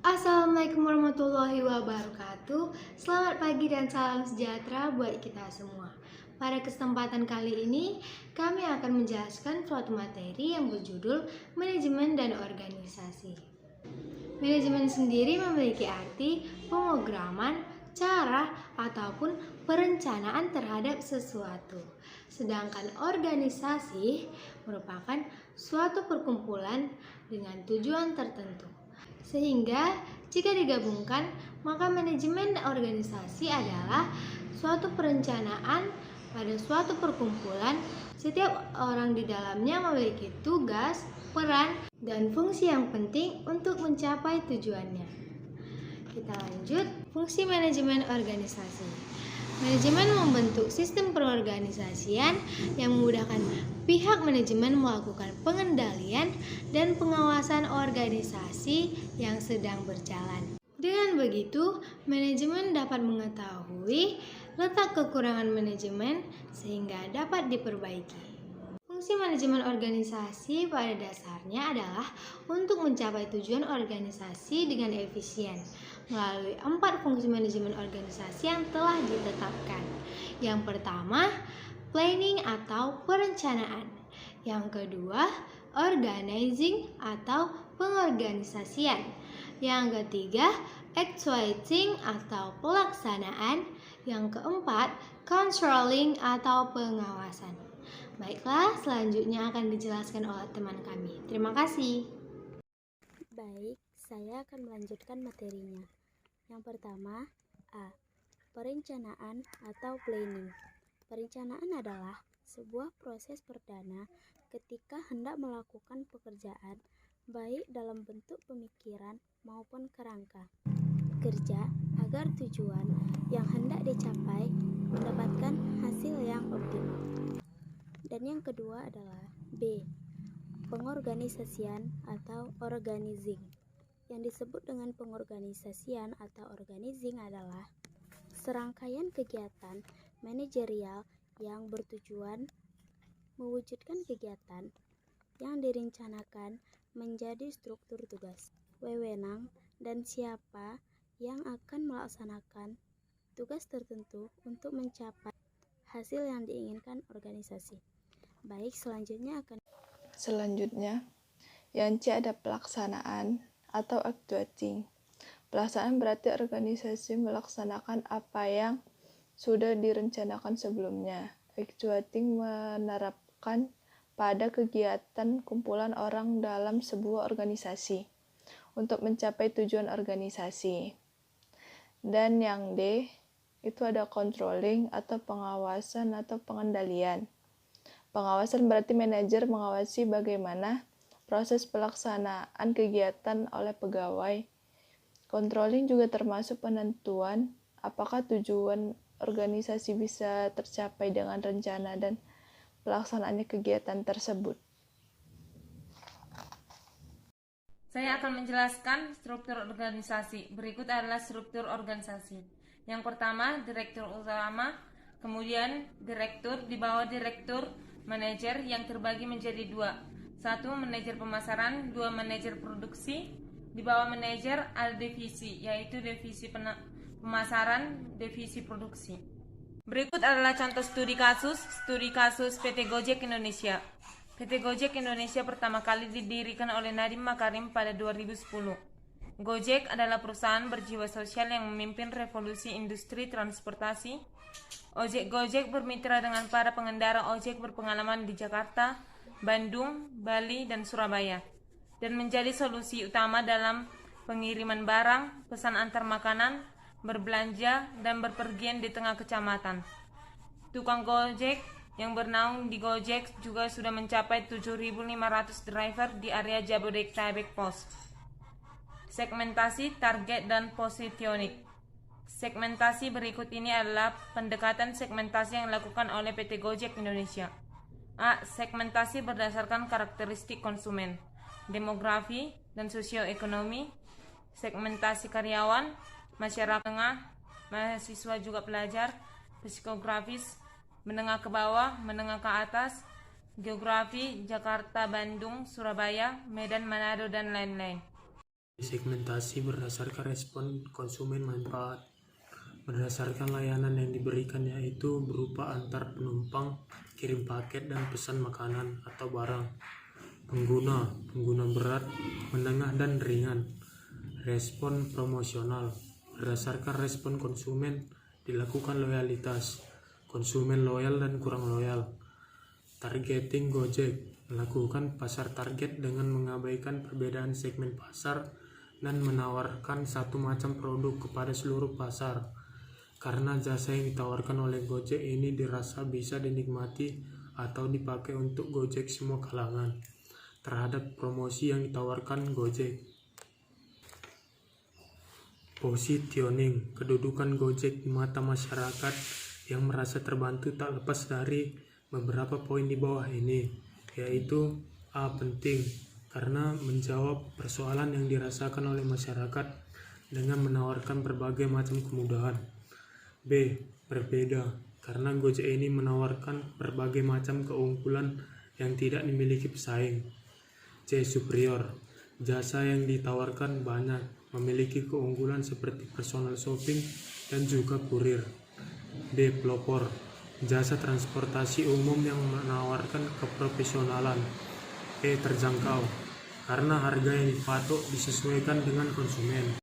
Assalamualaikum warahmatullahi wabarakatuh. Selamat pagi dan salam sejahtera buat kita semua. Pada kesempatan kali ini, kami akan menjelaskan suatu materi yang berjudul Manajemen dan Organisasi. Manajemen sendiri memiliki arti pemrograman, cara, ataupun perencanaan terhadap sesuatu. Sedangkan organisasi merupakan suatu perkumpulan dengan tujuan tertentu. Sehingga jika digabungkan, maka manajemen organisasi adalah suatu perencanaan pada suatu perkumpulan. Setiap orang di dalamnya memiliki tugas, peran, dan fungsi yang penting untuk mencapai tujuannya. Kita lanjut, fungsi manajemen organisasi. Manajemen membentuk sistem perorganisasian yang memudahkan pihak manajemen melakukan pengendalian dan pengawasan organisasi yang sedang berjalan. Dengan begitu, manajemen dapat mengetahui letak kekurangan manajemen sehingga dapat diperbaiki. Fungsi manajemen organisasi pada dasarnya adalah untuk mencapai tujuan organisasi dengan efisien melalui 4 fungsi manajemen organisasi yang telah ditetapkan. Yang pertama, planning atau perencanaan. Yang kedua, organizing atau pengorganisasian. Yang ketiga, actuating atau pelaksanaan. Yang keempat, controlling atau pengawasan. Baiklah, selanjutnya akan dijelaskan oleh teman kami. Terima kasih. Baik, saya akan melanjutkan materinya. Yang pertama, A. Perencanaan atau planning. Perencanaan adalah sebuah proses perdana ketika hendak melakukan pekerjaan, baik dalam bentuk pemikiran maupun kerangka kerja agar tujuan yang hendak dicapai mendapatkan hasil yang optimal. Dan yang kedua adalah B. Pengorganisasian atau organizing. Yang disebut dengan pengorganisasian atau organizing adalah serangkaian kegiatan manajerial yang bertujuan mewujudkan kegiatan yang direncanakan menjadi struktur tugas, wewenang, dan siapa yang akan melaksanakan tugas tertentu untuk mencapai hasil yang diinginkan organisasi. Baik, Selanjutnya, yang C ada pelaksanaan atau actuating. Pelaksanaan berarti organisasi melaksanakan apa yang sudah direncanakan sebelumnya. Actuating menerapkan pada kegiatan kumpulan orang dalam sebuah organisasi untuk mencapai tujuan organisasi. Dan yang D itu ada controlling atau pengawasan atau pengendalian. Pengawasan berarti manajer mengawasi bagaimana proses pelaksanaan kegiatan oleh pegawai. Controlling juga termasuk penentuan apakah tujuan organisasi bisa tercapai dengan rencana dan pelaksanaannya kegiatan tersebut. Saya akan menjelaskan struktur organisasi. Berikut adalah struktur organisasi. Yang pertama, direktur utama, kemudian direktur, di bawah direktur, manajer yang terbagi menjadi 2. 1. Manajer pemasaran, 2. Manajer produksi. Di bawah manajer ada divisi, yaitu divisi pemasaran, divisi produksi. Berikut adalah contoh studi kasus PT Gojek Indonesia. PT Gojek Indonesia pertama kali didirikan oleh Nadiem Makarim pada 2010. Gojek adalah perusahaan berjiwa sosial yang memimpin revolusi industri transportasi. Gojek bermitra dengan para pengendara ojek berpengalaman di Jakarta, Bandung, Bali, dan Surabaya, dan menjadi solusi utama dalam pengiriman barang, pesan antar makanan, berbelanja, dan berpergian di tengah kecamatan. Tukang Gojek yang bernaung di Gojek juga sudah mencapai 7.500 driver di area Jabodetabek Pos. Segmentasi, target, dan positioning. Segmentasi berikut ini adalah pendekatan segmentasi yang dilakukan oleh PT Gojek Indonesia. A. Segmentasi berdasarkan karakteristik konsumen, demografi, dan sosioekonomi. Segmentasi karyawan, masyarakat tengah, mahasiswa juga pelajar, psikografis, menengah ke bawah, menengah ke atas, geografi, Jakarta, Bandung, Surabaya, Medan, Manado, dan lain-lain. Segmentasi berdasarkan respon konsumen manfaat. Berdasarkan layanan yang diberikan, yaitu berupa antar penumpang, kirim paket, dan pesan makanan atau barang. Pengguna berat, menengah, dan ringan. Respon promosional. Berdasarkan respon konsumen, dilakukan loyalitas. Konsumen loyal dan kurang loyal. Targeting Gojek. Melakukan pasar target dengan mengabaikan perbedaan segmen pasar dan menawarkan satu macam produk kepada seluruh pasar. Karena jasa yang ditawarkan oleh Gojek ini dirasa bisa dinikmati atau dipakai untuk Gojek semua kalangan terhadap promosi yang ditawarkan Gojek. Positioning, kedudukan Gojek di mata masyarakat yang merasa terbantu tak lepas dari beberapa poin di bawah ini, yaitu A. Penting, karena menjawab persoalan yang dirasakan oleh masyarakat dengan menawarkan berbagai macam kemudahan. B. Berbeda, karena Gojek ini menawarkan berbagai macam keunggulan yang tidak dimiliki pesaing. C. Superior, jasa yang ditawarkan banyak, memiliki keunggulan seperti personal shopping dan juga kurir. D. Pelopor, jasa transportasi umum yang menawarkan keprofesionalan. E. Terjangkau, karena harga yang dipatok disesuaikan dengan konsumen.